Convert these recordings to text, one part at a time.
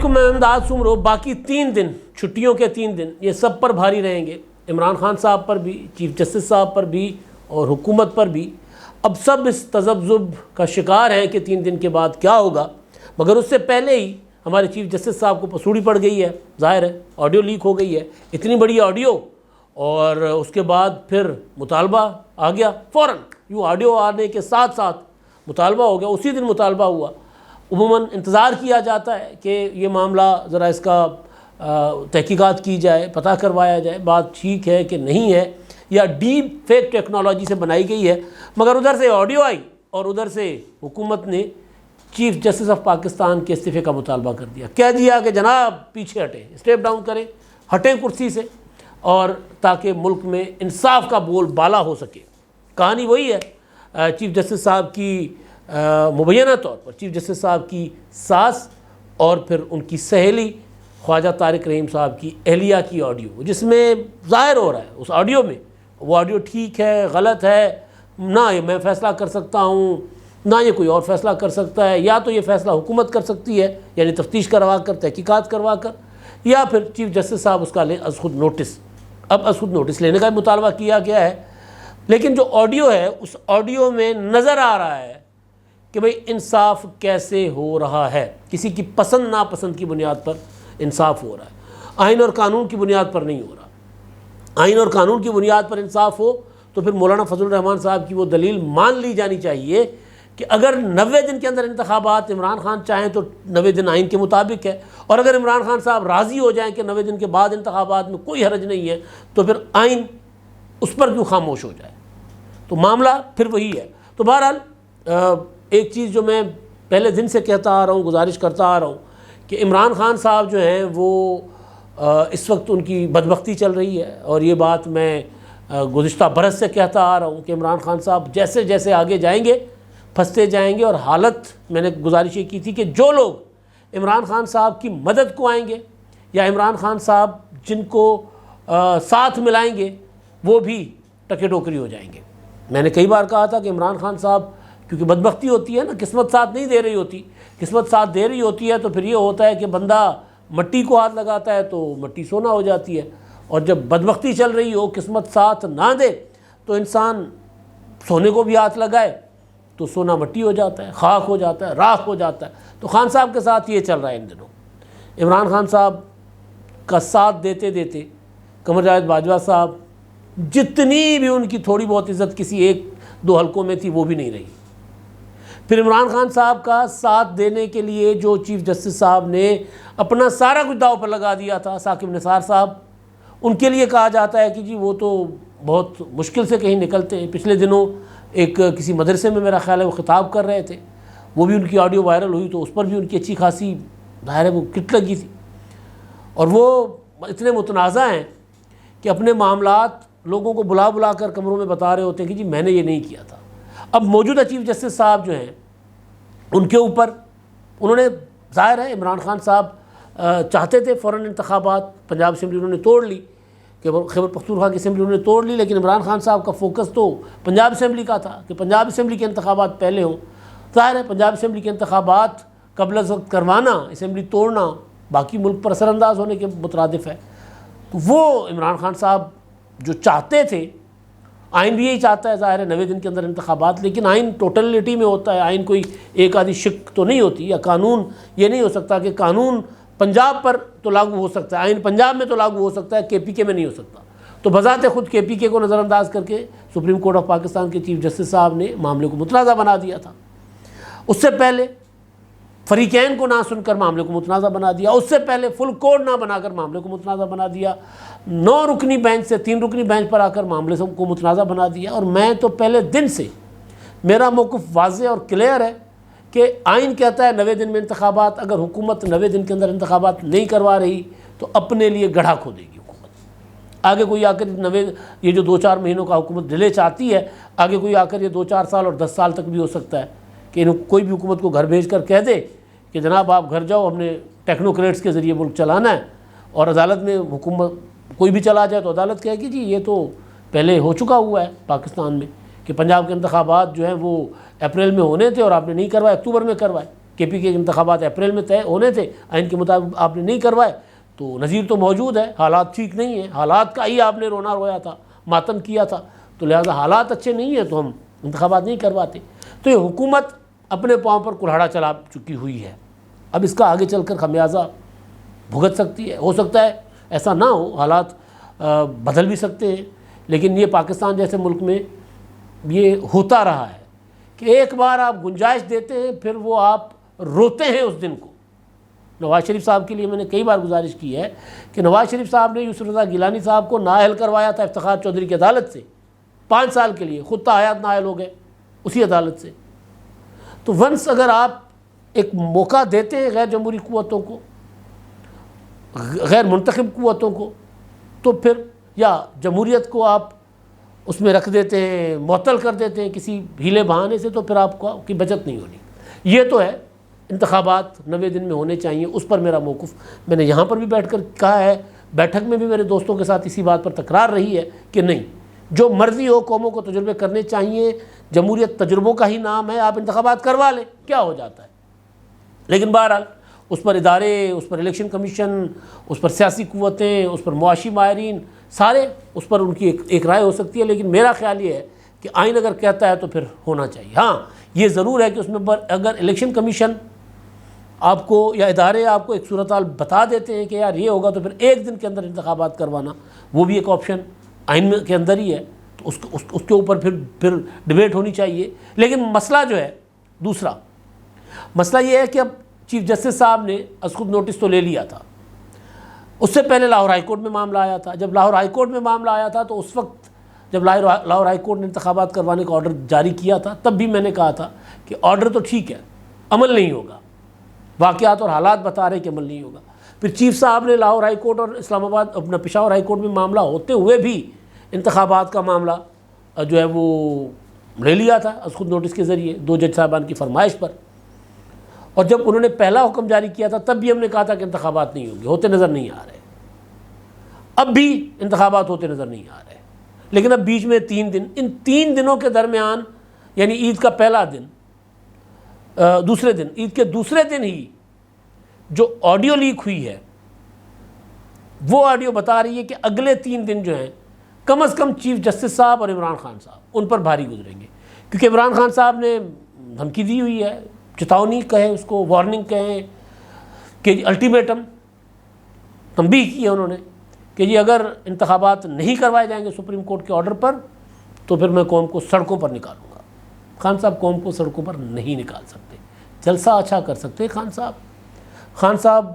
کو میں انداز سن رہا، باقی 3 دن چھٹیوں کے 3 دن یہ سب پر بھاری رہیں گے، عمران خان صاحب پر بھی، چیف جسٹس صاحب پر بھی اور حکومت پر بھی۔ اب سب اس تذبذب کا شکار ہیں کہ 3 دن کے بعد کیا ہوگا، مگر اس سے پہلے ہی ہمارے چیف جسٹس صاحب کو پسوڑی پڑ گئی ہے، ظاہر ہے آڈیو لیک ہو گئی ہے، اتنی بڑی آڈیو، اور اس کے بعد پھر مطالبہ آ گیا فوراً، یوں آڈیو آنے کے ساتھ ساتھ مطالبہ ہو گیا، اسی دن مطالبہ ہوا۔ عموماً انتظار کیا جاتا ہے کہ یہ معاملہ ذرا اس کا تحقیقات کی جائے، پتہ کروایا جائے بات ٹھیک ہے کہ نہیں ہے یا ڈیپ فیک ٹیکنالوجی سے بنائی گئی ہے، مگر ادھر سے آڈیو آئی اور ادھر سے حکومت نے چیف جسٹس آف پاکستان کے استعفے کا مطالبہ کر دیا، کہہ دیا کہ جناب پیچھے ہٹیں، اسٹیپ ڈاؤن کریں، ہٹیں کرسی سے، اور تاکہ ملک میں انصاف کا بول بالا ہو سکے۔ کہانی وہی ہے، چیف جسٹس صاحب کی مبینہ طور پر چیف جسٹس صاحب کی ساس اور پھر ان کی سہیلی خواجہ طارق رحیم صاحب کی اہلیہ کی آڈیو، جس میں ظاہر ہو رہا ہے اس آڈیو میں، وہ آڈیو ٹھیک ہے غلط ہے، نہ یہ میں فیصلہ کر سکتا ہوں نہ یہ کوئی اور فیصلہ کر سکتا ہے، یا تو یہ فیصلہ حکومت کر سکتی ہے یعنی تفتیش کروا کر تحقیقات کروا کر، یا پھر چیف جسٹس صاحب اس کا لیں از خود نوٹس۔ اب از خود نوٹس لینے کا مطالبہ کیا گیا ہے، لیکن جو آڈیو ہے اس آڈیو میں نظر آ رہا ہے کہ بھئی انصاف کیسے ہو رہا ہے، کسی کی پسند ناپسند کی بنیاد پر انصاف ہو رہا ہے، آئین اور قانون کی بنیاد پر نہیں ہو رہا۔ آئین اور قانون کی بنیاد پر انصاف ہو تو پھر مولانا فضل الرحمان صاحب کی وہ دلیل مان لی جانی چاہیے کہ اگر 90 دن کے اندر انتخابات عمران خان چاہیں تو 90 دن آئین کے مطابق ہے، اور اگر عمران خان صاحب راضی ہو جائیں کہ 90 دن کے بعد انتخابات میں کوئی حرج نہیں ہے تو پھر آئین اس پر کیوں خاموش ہو جائے، تو معاملہ پھر وہی ہے۔ تو بہرحال ایک چیز جو میں پہلے دن سے کہتا آ رہا ہوں، گزارش کرتا آ رہا ہوں کہ عمران خان صاحب جو ہیں وہ اس وقت ان کی بدبختی چل رہی ہے، اور یہ بات میں گزشتہ برس سے کہتا آ رہا ہوں کہ عمران خان صاحب جیسے جیسے آگے جائیں گے پھنستے جائیں گے، اور حالت میں نے گزارش یہ کی تھی کہ جو لوگ عمران خان صاحب کی مدد کو آئیں گے یا عمران خان صاحب جن کو ساتھ ملائیں گے وہ بھی ٹکے ٹوکری ہو جائیں گے۔ میں نے کئی بار کہا تھا کہ عمران خان صاحب کیونکہ بدبختی ہوتی ہے نا، قسمت ساتھ نہیں دے رہی ہوتی، قسمت ساتھ دے رہی ہوتی ہے تو پھر یہ ہوتا ہے کہ بندہ مٹی کو ہاتھ لگاتا ہے تو مٹی سونا ہو جاتی ہے، اور جب بدبختی چل رہی ہو قسمت ساتھ نہ دے تو انسان سونے کو بھی ہاتھ لگائے تو سونا مٹی ہو جاتا ہے، خاک ہو جاتا ہے، راکھ ہو جاتا ہے۔ تو خان صاحب کے ساتھ یہ چل رہا ہے ان دنوں، عمران خان صاحب کا ساتھ دیتے دیتے قمر جاوید باجوہ صاحب جتنی بھی ان کی تھوڑی بہت عزت کسی 1-2 حلقوں میں تھی وہ بھی نہیں رہی۔ پھر عمران خان صاحب کا ساتھ دینے کے لیے جو چیف جسٹس صاحب نے اپنا سارا کچھ داؤ پر لگا دیا تھا، ثاقب نثار صاحب، ان کے لیے کہا جاتا ہے کہ جی وہ تو بہت مشکل سے کہیں نکلتے ہیں۔ پچھلے دنوں ایک کسی مدرسے میں میرا خیال ہے وہ خطاب کر رہے تھے، وہ بھی ان کی آڈیو وائرل ہوئی تو اس پر بھی ان کی اچھی خاصی ظاہر ہے وہ کٹ لگی تھی، اور وہ اتنے متنازع ہیں کہ اپنے معاملات لوگوں کو بلا بلا کر کمروں میں بتا رہے ہوتے ہیں کہ جی میں نے یہ نہیں کیا تھا۔ اب موجودہ چیف جسٹس صاحب جو ہیں ان کے اوپر انہوں نے ظاہر ہے عمران خان صاحب چاہتے تھے فوراً انتخابات، پنجاب اسمبلی انہوں نے توڑ لی، کہ خیبر پختونخوا کی اسمبلی انہوں نے توڑ لی، لیکن عمران خان صاحب کا فوکس تو پنجاب اسمبلی کا تھا کہ پنجاب اسمبلی کے انتخابات پہلے ہوں۔ ظاہر ہے پنجاب اسمبلی کے انتخابات قبل از وقت کروانا، اسمبلی توڑنا باقی ملک پر اثر انداز ہونے کے مترادف ہے۔ تو وہ عمران خان صاحب جو چاہتے تھے، آئین بھی یہی چاہتا ہے ظاہر ہے 90 دن کے اندر انتخابات، لیکن آئین ٹوٹلٹی میں ہوتا ہے، آئین کوئی ایک آدھی شق تو نہیں ہوتی، یا قانون یہ نہیں ہو سکتا کہ قانون پنجاب پر تو لاگو ہو سکتا ہے، آئین پنجاب میں تو لاگو ہو سکتا ہے، KPK میں نہیں ہو سکتا۔ تو بذات خود KPK کو نظر انداز کر کے سپریم کورٹ آف پاکستان کے چیف جسٹس صاحب نے معاملے کو متنازع بنا دیا تھا۔ اس سے پہلے فریقین کو نہ سن کر معاملے کو متنازع بنا دیا، اس سے پہلے فل کورٹ نہ بنا کر معاملے کو متنازع بنا دیا، 9 رکنی بینچ سے 3 رکنی بینچ پر آ کر معاملے کو متنازع بنا دیا۔ اور میں تو پہلے دن سے میرا موقف واضح اور کلیئر ہے کہ آئین کہتا ہے 90 دن میں انتخابات، اگر حکومت 90 دن کے اندر انتخابات نہیں کروا رہی تو اپنے لیے گڑھا کھودے گی حکومت۔ آگے کوئی آ کر یہ جو 2-4 مہینوں کا حکومت ڈیلے چاہتی ہے، آگے کوئی آ کر یہ 2-4 سال اور 10 سال تک بھی ہو سکتا ہے کہ کوئی بھی حکومت کو گھر بھیج کر کہہ دے کہ جناب آپ گھر جاؤ، ہم نے ٹیکنوکریٹس کے ذریعے ملک چلانا ہے، اور عدالت میں حکومت کوئی بھی چلا جائے تو عدالت کہے گی جی یہ تو پہلے ہو چکا ہوا ہے پاکستان میں کہ پنجاب کے انتخابات جو ہیں وہ اپریل میں ہونے تھے اور آپ نے نہیں کروائے، اکتوبر میں کروائے۔ کے پی کے انتخابات اپریل میں طے ہونے تھے، آئین کے مطابق آپ نے نہیں کروائے، تو نظیر تو موجود ہے، حالات ٹھیک نہیں ہیں، حالات کا ہی آپ نے رونا رویا تھا، ماتم کیا تھا، تو لہٰذا حالات اچھے نہیں ہیں تو ہم انتخابات نہیں کرواتے۔ تو یہ حکومت اپنے پاؤں پر کلہاڑا چلا چکی ہوئی ہے، اب اس کا آگے چل کر خمیازہ بھگت سکتی ہے۔ ہو سکتا ہے ایسا نہ ہو، حالات بدل بھی سکتے ہیں، لیکن یہ پاکستان جیسے ملک میں یہ ہوتا رہا ہے کہ ایک بار آپ گنجائش دیتے ہیں پھر وہ آپ روتے ہیں اس دن کو۔ نواز شریف صاحب کے لیے میں نے کئی بار گزارش کی ہے کہ نواز شریف صاحب نے یوسف رضا گیلانی صاحب کو نااہل کروایا تھا افتخار چودھری کی عدالت سے 5 سال کے لیے، خود تاحیات نااہل ہو گئے اسی عدالت سے۔ تو ونس اگر آپ ایک موقع دیتے ہیں غیر جمہوری قوتوں کو، غیر منتخب قوتوں کو، تو پھر یا جمہوریت کو آپ اس میں رکھ دیتے ہیں، معطل کر دیتے ہیں کسی ہیلے بہانے سے، تو پھر آپ کو کی بچت نہیں ہونی۔ یہ تو ہے انتخابات 90 دن میں ہونے چاہیے، اس پر میرا موقف میں نے یہاں پر بھی بیٹھ کر کہا ہے، بیٹھک میں بھی میرے دوستوں کے ساتھ اسی بات پر تکرار رہی ہے کہ نہیں، جو مرضی ہو قوموں کو تجربے کرنے چاہیے، جمہوریت تجربوں کا ہی نام ہے، آپ انتخابات کروا لیں، کیا ہو جاتا ہے۔ لیکن بہرحال اس پر ادارے، اس پر الیکشن کمیشن، اس پر سیاسی قوتیں، اس پر معاشی ماہرین، سارے اس پر ان کی ایک رائے ہو سکتی ہے، لیکن میرا خیال یہ ہے کہ آئین اگر کہتا ہے تو پھر ہونا چاہیے۔ ہاں یہ ضرور ہے کہ اس میں اگر الیکشن کمیشن آپ کو یا ادارے آپ کو ایک صورتحال بتا دیتے ہیں کہ یار یہ ہوگا، تو پھر 1 دن کے اندر انتخابات کروانا وہ بھی ایک آپشن آئین کے اندر ہی ہے، تو اس کے اوپر پھر ڈبیٹ ہونی چاہیے۔ لیکن مسئلہ جو ہے دوسرا مسئلہ یہ ہے کہ اب چیف جسٹس صاحب نے از خود نوٹس تو لے لیا تھا، اس سے پہلے لاہور ہائی کورٹ میں معاملہ آیا تھا۔ جب لاہور ہائی کورٹ میں معاملہ آیا تھا تو اس وقت جب لاہور ہائی کورٹ نے انتخابات کروانے کا آرڈر جاری کیا تھا، تب بھی میں نے کہا تھا کہ آرڈر تو ٹھیک ہے، عمل نہیں ہوگا، واقعات اور حالات بتا رہے کہ عمل نہیں ہوگا۔ پھر چیف صاحب نے لاہور ہائی کورٹ اور اسلام آباد اپنا پشاور ہائی کورٹ میں معاملہ ہوتے ہوئے بھی انتخابات کا معاملہ جو ہے وہ لے لیا تھا از خود نوٹس کے ذریعے 2 جج صاحبان کی فرمائش پر، اور جب انہوں نے پہلا حکم جاری کیا تھا تب بھی ہم نے کہا تھا کہ انتخابات نہیں ہوں گے، ہوتے نظر نہیں آ رہے، اب بھی انتخابات ہوتے نظر نہیں آ رہے۔ لیکن اب بیچ میں 3 دن، ان 3 دنوں کے درمیان یعنی عید کا پہلا دن، دوسرے دن، عید کے دوسرے دن ہی جو آڈیو لیک ہوئی ہے وہ آڈیو بتا رہی ہے کہ اگلے 3 دن جو ہیں کم از کم چیف جسٹس صاحب اور عمران خان صاحب ان پر بھاری گزریں گے، کیونکہ عمران خان صاحب نے دھمکی دی ہوئی ہے، چتاونی کہیں اس کو، وارننگ کہیں کہ الٹیمیٹم، تنبیہ کی ہے انہوں نے کہ جی اگر انتخابات نہیں کروائے جائیں گے سپریم کورٹ کے آرڈر پر تو پھر میں قوم کو سڑکوں پر نکالوں گا۔ خان صاحب قوم کو سڑکوں پر نہیں نکال سکتے، جلسہ اچھا کر سکتے خان صاحب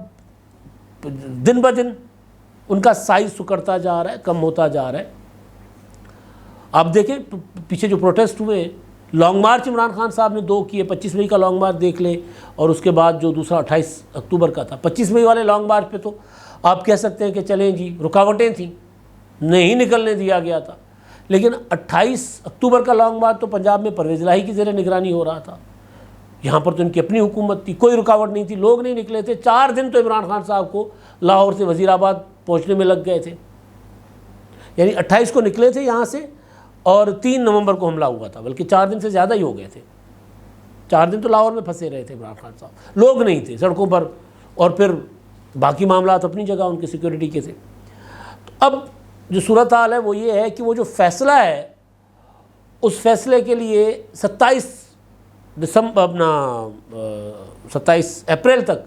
دن بہ دن ان کا سائز سکڑتا جا رہا ہے، کم ہوتا جا رہا ہے۔ آپ دیکھیں پیچھے جو پروٹیسٹ ہوئے، لانگ مارچ عمران خان صاحب نے 2 کیے، 25 مئی کا لانگ مارچ دیکھ لیں، اور اس کے بعد جو دوسرا 28 اکتوبر کا تھا۔ 25 مئی والے لانگ مارچ پہ تو آپ کہہ سکتے ہیں کہ چلیں جی رکاوٹیں تھیں، نہیں نکلنے دیا گیا تھا، لیکن 28 اکتوبر کا لانگ مارچ تو پنجاب میں پرویز الہی کی زیر نگرانی ہو رہا تھا، یہاں پر تو ان کی اپنی حکومت تھی، کوئی رکاوٹ نہیں تھی، لوگ نہیں نکلے تھے۔ 4 دن تو عمران خان صاحب کو لاہور سے وزیر آباد پہنچنے میں لگ گئے تھے، یعنی 28 کو نکلے تھے یہاں سے اور 3 نومبر کو حملہ ہوا تھا، بلکہ 4 دن سے زیادہ ہی ہو گئے تھے۔ 4 دن تو لاہور میں پھنسے رہے تھے عمران خان صاحب، لوگ نہیں تھے سڑکوں پر، اور پھر باقی معاملات اپنی جگہ ان کی سیکیورٹی کے تھے۔ تو اب جو صورتحال ہے وہ یہ ہے کہ وہ جو فیصلہ ہے اس فیصلے کے لیے 27 اپریل تک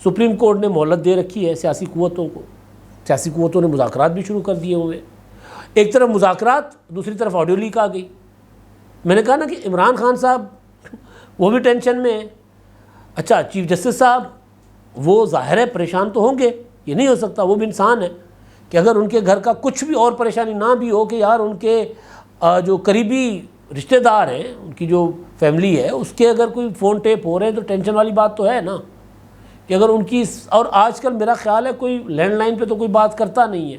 سپریم کورٹ نے مہلت دے رکھی ہے سیاسی قوتوں کو۔ سیاسی قوتوں نے مذاکرات بھی شروع کر دیے ہوئے، ایک طرف مذاکرات، دوسری طرف آڈیو لیک آ گئی۔ میں نے کہا نا کہ عمران خان صاحب وہ بھی ٹینشن میں ہیں۔ اچھا چیف جسٹس صاحب وہ ظاہر ہے پریشان تو ہوں گے، یہ نہیں ہو سکتا، وہ بھی انسان ہے، کہ اگر ان کے گھر کا کچھ بھی اور پریشانی نہ بھی ہو کہ یار ان کے جو قریبی رشتہ دار ہیں، ان کی جو فیملی ہے اس کے اگر کوئی فون ٹیپ ہو رہے ہیں تو ٹینشن والی بات تو ہے نا، کہ اگر ان کی، اور آج کل میرا خیال ہے کوئی لینڈ لائن پہ تو کوئی بات کرتا نہیں ہے۔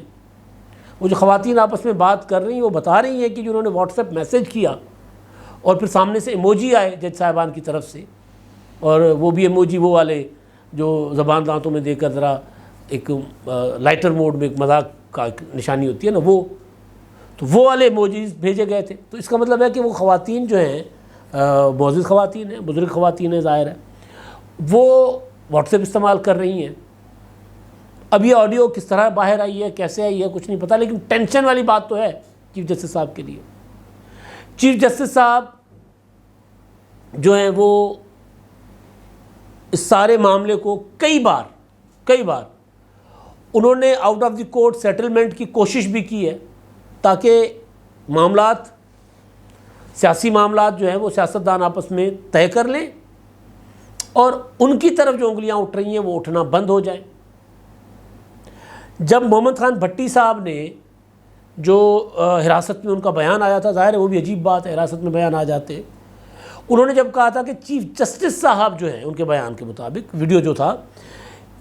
وہ جو خواتین آپس میں بات کر رہی ہیں وہ بتا رہی ہیں کہ انہوں نے واٹس ایپ میسیج کیا اور پھر سامنے سے ایموجی آئے جج صاحبان کی طرف سے، اور وہ بھی ایموجی وہ والے جو زبان دانتوں میں دے کر ذرا ایک لائٹر موڈ میں ایک مذاق کا نشانی ہوتی ہے نا، تو وہ والے ایموجیز بھیجے گئے تھے۔ تو اس کا مطلب ہے کہ وہ خواتین جو ہیں معزز خواتین ہیں، بزرگ خواتین ہیں ظاہر ہے، وہ واٹس ایپ استعمال کر رہی ہیں. اب یہ آڈیو کس طرح باہر آئی ہے، کیسے آئی ہے، کچھ نہیں پتہ، لیکن ٹینشن والی بات تو ہے چیف جسٹس صاحب کے لیے. چیف جسٹس صاحب جو ہیں وہ اس سارے معاملے کو کئی بار انہوں نے out of the court settlement کی کوشش بھی کی ہے، تاکہ معاملات، سیاسی معاملات جو ہیں وہ سیاستدان آپس میں طے کر لیں اور ان کی طرف جو انگلیاں اٹھ رہی ہیں وہ اٹھنا بند ہو جائیں. جب محمد خان بھٹی صاحب نے جو حراست میں ان کا بیان آیا تھا، ظاہر ہے وہ بھی عجیب بات ہے، حراست میں بیان آ جاتے، انہوں نے جب کہا تھا کہ چیف جسٹس صاحب جو ہیں ان کے بیان کے مطابق، ویڈیو جو تھا،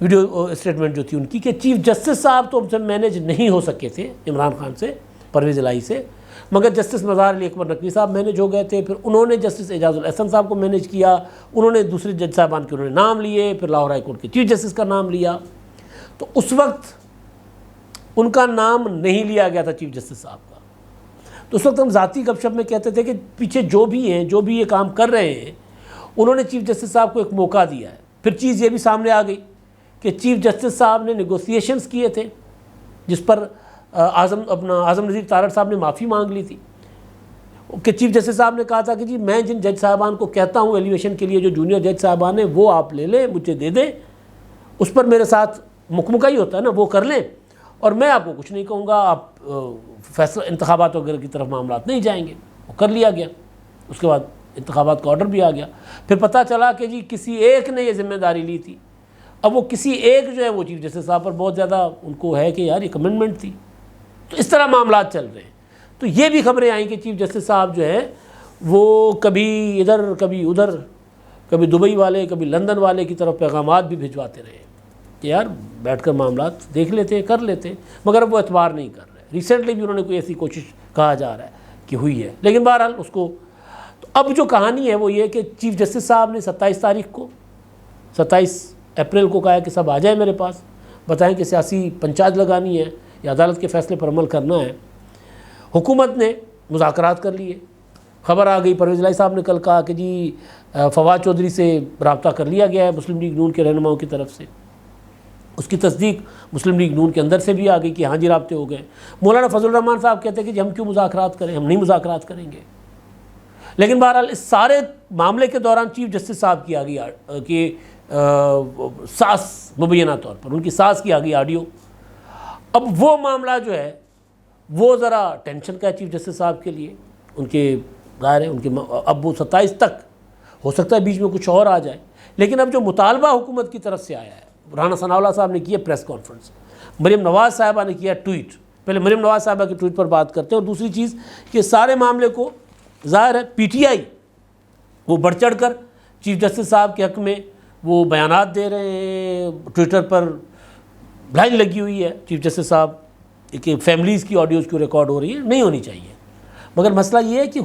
ویڈیو اسٹیٹمنٹ جو تھی ان کی، کہ چیف جسٹس صاحب تو ہم سے مینیج نہیں ہو سکے تھے عمران خان سے، پرویز الہی سے، مگر جسٹس مظہر علی اکبر نقوی صاحب مینیج ہو گئے تھے. پھر انہوں نے جسٹس اعجاز الاحسن صاحب کو مینیج کیا، انہوں نے دوسرے جج صاحبان کے انہوں نے نام لیے، پھر لاہور ہائی کورٹ کے چیف جسٹس کا نام لیا. تو اس وقت ان کا نام نہیں لیا گیا تھا چیف جسٹس صاحب کا. تو اس وقت ہم ذاتی گپ شپ میں کہتے تھے کہ پیچھے جو بھی ہیں، جو بھی یہ کام کر رہے ہیں، انہوں نے چیف جسٹس صاحب کو ایک موقع دیا ہے. پھر چیز یہ بھی سامنے آ گئی کہ چیف جسٹس صاحب نے نیگوسیشنز کیے تھے، جس پر اعظم نذیر تارڑ صاحب نے معافی مانگ لی تھی، کہ چیف جسٹس صاحب نے کہا تھا کہ جی میں جن جج صاحبان کو کہتا ہوں ایلیویشن کے لیے، جو جونیئر جج صاحبان ہیں، وہ آپ لے لیں، مجھے دے دیں، اس پر میرے ساتھ مکمکہ ہی ہوتا ہے نا، وہ کر لیں، اور میں آپ کو کچھ نہیں کہوں گا، آپ فیصلہ انتخابات وغیرہ کی طرف معاملات نہیں جائیں گے. وہ کر لیا گیا. اس کے بعد انتخابات کا آرڈر بھی آ گیا. پھر پتہ چلا کہ جی کسی ایک نے یہ ذمہ داری لی تھی. اب وہ کسی ایک جو ہے وہ چیف جسٹس صاحب پر بہت زیادہ ان کو ہے کہ یار یہ کمنٹمنٹ تھی. تو اس طرح معاملات چل رہے ہیں. تو یہ بھی خبریں آئیں کہ چیف جسٹس صاحب جو ہے وہ کبھی ادھر کبھی ادھر، کبھی دبئی والے کبھی لندن والے کی طرف پیغامات بھی بھجواتے رہے کہ یار بیٹھ کر معاملات دیکھ لیتے، کر لیتے، مگر اب وہ اعتبار نہیں کر رہے. ریسنٹلی بھی انہوں نے کوئی ایسی کوشش کہا جا رہا ہے کہ ہوئی ہے، لیکن بہرحال اس کو. تو اب جو کہانی ہے وہ یہ کہ چیف جسٹس صاحب نے 27 اپریل کو کہا ہے کہ سب آ جائیں میرے پاس، بتائیں کہ سیاسی پنچایت لگانی ہے یا عدالت کے فیصلے پر عمل کرنا ہے. حکومت نے مذاکرات کر لیے. خبر آ گئی، پرویز الہی صاحب نے کل کہا کہ جی فواد چودھری سے رابطہ کر لیا گیا ہے مسلم لیگ نون کے رہنماؤں کی طرف سے. اس کی تصدیق مسلم لیگ نون کے اندر سے بھی آ گئی کہ ہاں جی رابطے ہو گئے. مولانا فضل الرحمان صاحب کہتے ہیں کہ جی ہم کیوں مذاکرات کریں، ہم نہیں مذاکرات کریں گے. لیکن بہرحال اس سارے معاملے کے دوران چیف جسٹس صاحب کی آ گئی کہ ساس، مبینہ طور پر ان کی ساس کی آ گئی آڈیو. اب وہ معاملہ جو ہے وہ ذرا ٹینشن کا ہے چیف جسٹس صاحب کے لیے. ان کے ظاہر ہے ان کے اب وہ 27 تک ہو سکتا ہے بیچ میں کچھ اور آ جائے. لیکن اب جو مطالبہ حکومت کی طرف سے آیا ہے، رانا ثناء اللہ صاحب نے کی ہے پریس کانفرنس، مریم نواز صاحبہ نے کیا ٹویٹ. پہلے مریم نواز صاحبہ کے ٹویٹ پر بات کرتے ہیں. اور دوسری چیز کہ سارے معاملے کو ظاہر ہے پی ٹی آئی وہ بڑھ چڑھ کر چیف جسٹس صاحب کے حق میں وہ بیانات دے رہے ہیں. ٹویٹر پر لائن لگی ہوئی ہے چیف جسٹس صاحب کہ فیملیز کی آڈیوز کیوں ریکارڈ ہو رہی ہے، نہیں ہونی چاہیے. مگر مسئلہ یہ ہے کہ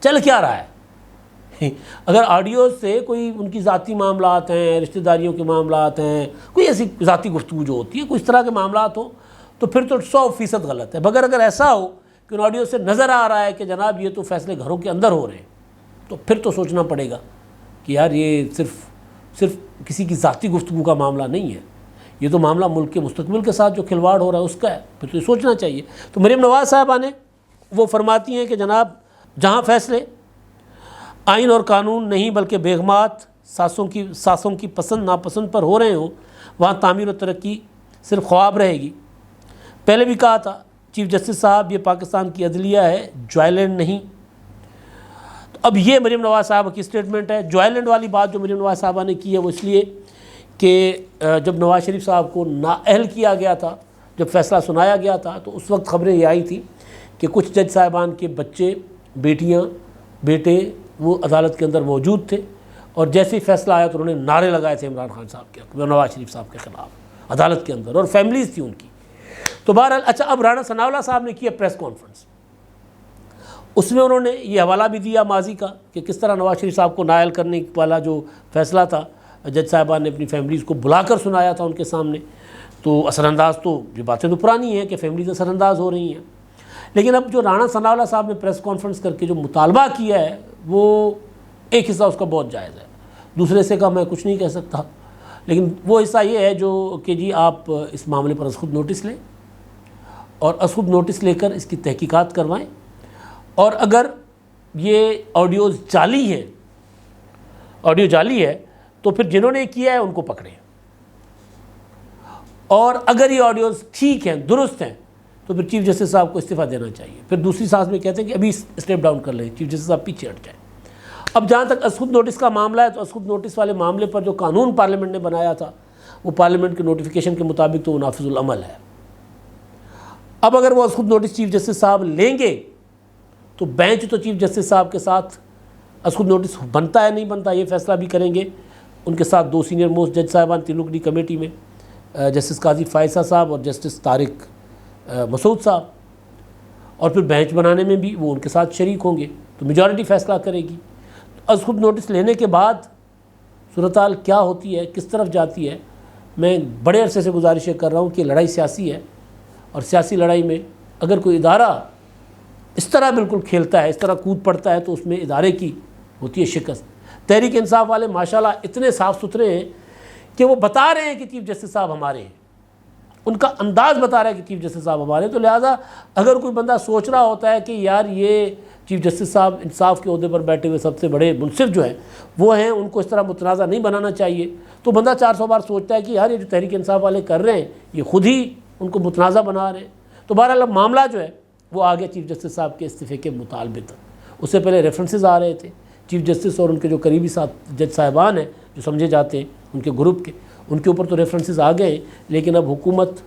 چل کیا رہا ہے. اگر آڈیوز سے کوئی ان کی ذاتی معاملات ہیں، رشتہ داریوں کے معاملات ہیں، کوئی ایسی ذاتی گفتگو جو ہوتی ہے، کوئی اس طرح کے معاملات ہوں، تو پھر تو 100% غلط ہے. مگر اگر ایسا ہو کہ ان آڈیو سے نظر آ رہا ہے کہ جناب یہ تو فیصلے گھروں کے اندر ہو رہے ہیں، تو پھر تو سوچنا پڑے گا کہ یار یہ صرف کسی کی ذاتی گفتگو کا معاملہ نہیں ہے، یہ تو معاملہ ملک کے مستقبل کے ساتھ جو کھلواڑ ہو رہا ہے اس کا ہے. پھر تو یہ سوچنا چاہیے. تو مریم نواز صاحبہ نے وہ فرماتی ہیں کہ جناب جہاں فیصلے آئین اور قانون نہیں بلکہ بیگمات ساسوں کی پسند ناپسند پر ہو رہے ہوں، وہاں تعمیر و ترقی صرف خواب رہے گی. پہلے بھی کہا تھا چیف جسٹس صاحب، یہ پاکستان کی عدلیہ ہے، جوائلینڈ نہیں. تو اب یہ مریم نواز صاحبہ کی اسٹیٹمنٹ ہے. جوائلینڈ والی بات جو مریم نواز صاحبہ نے کی ہے وہ اس لیے کہ جب نواز شریف صاحب کو نااہل کیا گیا تھا، جب فیصلہ سنایا گیا تھا، تو اس وقت خبریں یہ آئی تھیں کہ کچھ جج صاحبان کے بچے، بیٹیاں، بیٹے وہ عدالت کے اندر موجود تھے، اور جیسے ہی فیصلہ آیا تو انہوں نے نعرے لگائے تھے عمران خان صاحب کے نواز شریف صاحب کے خلاف عدالت کے اندر، اور فیملیز تھی ان کی. تو بہرحال اچھا، اب رانا ثناء اللہ صاحب نے کیا پریس کانفرنس. اس میں انہوں نے یہ حوالہ بھی دیا ماضی کا کہ کس طرح نواز شریف صاحب کو نااہل کرنے والا جو فیصلہ تھا، جج صاحبان نے اپنی فیملیز کو بلا کر سنایا تھا ان کے سامنے. تو اثر انداز تو یہ باتیں تو پرانی ہیں کہ فیملیز اثر انداز ہو رہی ہیں. لیکن اب جو رانا ثناء اللہ صاحب نے پریس کانفرنس کر کے جو مطالبہ کیا ہے، وہ ایک حصہ اس کا بہت جائز ہے. دوسرے سے کا میں کچھ نہیں کہہ سکتا، لیکن وہ حصہ یہ ہے جو کہ جی آپ اس معاملے پر از خود نوٹس لیں اور از خود نوٹس لے کر اس کی تحقیقات کروائیں، اور اگر یہ آڈیوز جعلی ہیں، آڈیو جعلی ہے، تو پھر جنہوں نے کیا ہے ان کو پکڑیں، اور اگر یہ آڈیوز ٹھیک ہیں، درست ہیں، تو پھر چیف جسٹس صاحب کو استعفیٰ دینا چاہیے۔ پھر دوسری سانس میں کہتے ہیں کہ ابھی اسٹیپ ڈاؤن کر لیں، چیف جسٹس صاحب پیچھے ہٹ جائیں۔ اب جہاں تک از خود نوٹس کا معاملہ ہے، تو از خود نوٹس والے معاملے پر جو قانون پارلیمنٹ نے بنایا تھا، وہ پارلیمنٹ کے نوٹیفیکیشن کے مطابق تو وہ نافذ العمل ہے۔ اب اگر وہ از خود نوٹس چیف جسٹس صاحب لیں گے تو بینچ تو چیف جسٹس صاحب کے ساتھ از خود نوٹس بنتا ہے نہیں بنتا یہ فیصلہ بھی کریں گے۔ ان کے ساتھ 2 سینئر موسٹ جج صاحبان تین رکنی کمیٹی میں، جسٹس قاضی فائزہ صاحب اور جسٹس طارق مسعود صاحب، اور پھر بینچ بنانے میں بھی وہ ان کے ساتھ شریک ہوں گے، تو میجورٹی فیصلہ کرے گی۔ از خود نوٹس لینے کے بعد صورتحال کیا ہوتی ہے، کس طرف جاتی ہے، میں بڑے عرصے سے گزارشیں کر رہا ہوں کہ لڑائی سیاسی ہے، اور سیاسی لڑائی میں اگر کوئی ادارہ اس طرح بالکل کھیلتا ہے، اس طرح کود پڑتا ہے، تو اس میں ادارے کی ہوتی ہے شکست۔ تحریک انصاف والے ماشاءاللہ اتنے صاف ستھرے ہیں کہ وہ بتا رہے ہیں کہ چیف جسٹس صاحب ہمارے ہیں، ان کا انداز بتا رہا ہے کہ چیف جسٹس صاحب ہمارے ہیں۔ تو لہٰذا اگر کوئی بندہ سوچ رہا ہوتا ہے کہ یار یہ چیف جسٹس صاحب انصاف کے عہدے پر بیٹھے ہوئے سب سے بڑے منصف جو ہیں وہ ہیں، ان کو اس طرح متنازع نہیں بنانا چاہیے، تو بندہ 400 بار سوچتا ہے کہ یار یہ جو تحریک انصاف والے کر رہے ہیں یہ خود ہی ان کو متنازع بنا رہے ہیں۔ تو بہرحال اب معاملہ جو ہے وہ آگے چیف جسٹس صاحب کے استعفے کے مطالبے تک۔ اس سے پہلے ریفرنسز آ رہے تھے چیف جسٹس اور ان کے جو قریبی ساتھ جج صاحبان ہیں جو سمجھے جاتے ہیں ان کے گروپ کے، ان کے اوپر تو ریفرنسز آ گئے ہیں، لیکن اب حکومت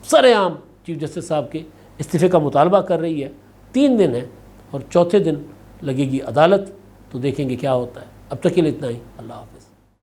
سر عام چیف جسٹس صاحب کے استعفے کا مطالبہ کر رہی ہے۔ 3 دن ہے اور چوتھے دن لگے گی عدالت، تو دیکھیں گے کیا ہوتا ہے۔ اب تک کے لیے اتنا ہی، اللہ حافظ۔